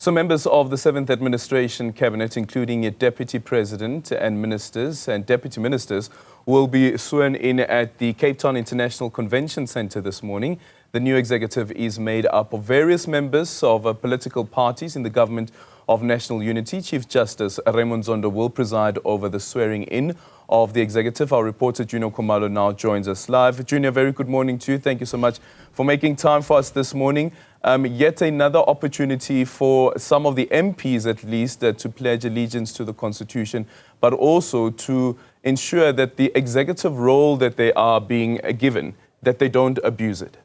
So members of the 7th Administration Cabinet, including a Deputy President and ministers and Deputy Ministers, will be sworn in at the Cape Town International Convention Centre this morning. The new executive is made up of various members of political parties in the government of national unity. Chief Justice Raymond Zondo will preside over the swearing-in of the executive. Our reporter Juniour Khumalo now joins us live. Juniour, very good morning to you. Thank you so much for making time for us this morning. Yet another opportunity for some of the MPs, at least, to pledge allegiance to the Constitution, but also to ensure that the executive role that they are being given, that they don't abuse it.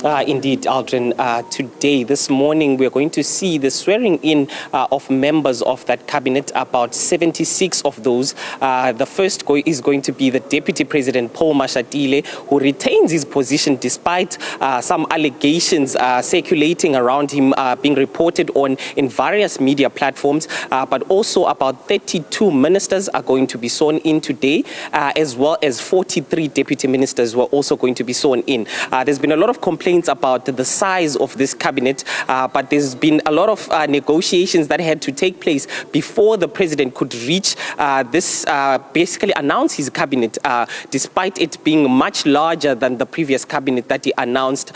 Indeed, Aldrin. Today, this morning, we're going to see the swearing in of members of that cabinet, about 76 of those. The first is going to be the Deputy President, Paul Mashatile, who retains his position despite some allegations circulating around him being reported on in various media platforms. But also about 32 ministers are going to be sworn in today, as well as 43 deputy ministers who are also going to be sworn in. There's been a lot of complaints about the size of this cabinet, but there's been a lot of negotiations that had to take place before the president could reach basically announce his cabinet, despite it being much larger than the previous cabinet that he announced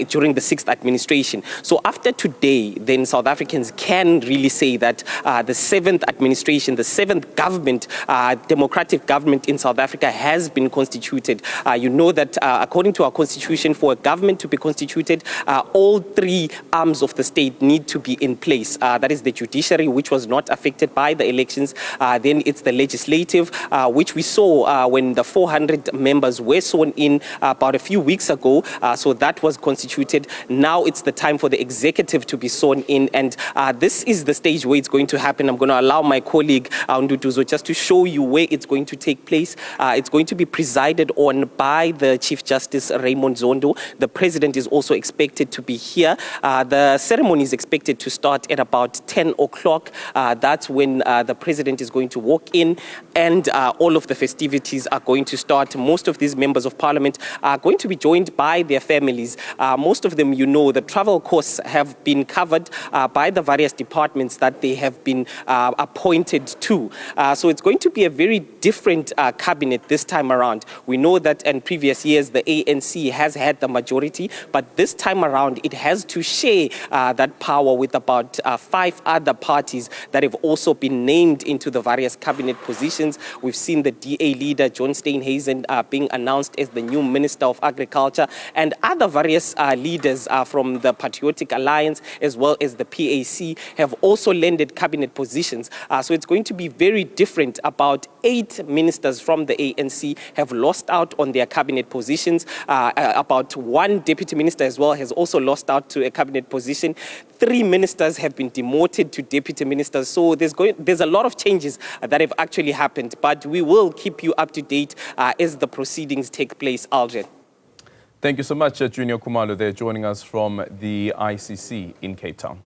during the 6th administration. So after today, then South Africans can really say that the 7th administration, the 7th government, democratic government in South Africa has been constituted. You know that according to our constitution, for a government to be constituted, all three arms of the state need to be in place. That is the judiciary, which was not affected by the elections. Then it's the legislative, which we saw when the 400 members were sworn in about a few weeks ago. So that was constituted. Now it's the time for the executive to be sworn in. And this is the stage where it's going to happen. I'm going to allow my colleague, Nduduzo, just to show you where it's going to take place. It's going to be presided on by the Chief Justice Raymond Zondo. The president is also expected to be here. The ceremony is expected to start at about 10 o'clock. That's when the president is going to walk in, and all of the festivities are going to start. Most of these members of parliament are going to be joined by their families. Most of them, you know, the travel costs have been covered by the various departments that they have been appointed to. So it's going to be a very different cabinet this time around. We know that in previous years, the ANC has had the majority, but this time around, it has to share that power with about 5 other parties that have also been named into the various cabinet positions. We've seen the DA leader, John Steenhuisen, being announced as the new Minister of Agriculture, and other various leaders from the Patriotic Alliance, as well as the PAC, have also landed cabinet positions. So it's going to be very different. About 8 ministers from the ANC have lost out on their cabinet positions. About 1 deputy minister as well has also lost out to a cabinet position. 3 ministers have been demoted to deputy ministers. So there's a lot of changes that have actually happened, but we will keep you up to date as the proceedings take place, Aldrin. Thank you so much, Juniour Khumalo, there joining us from the ICC in Cape Town.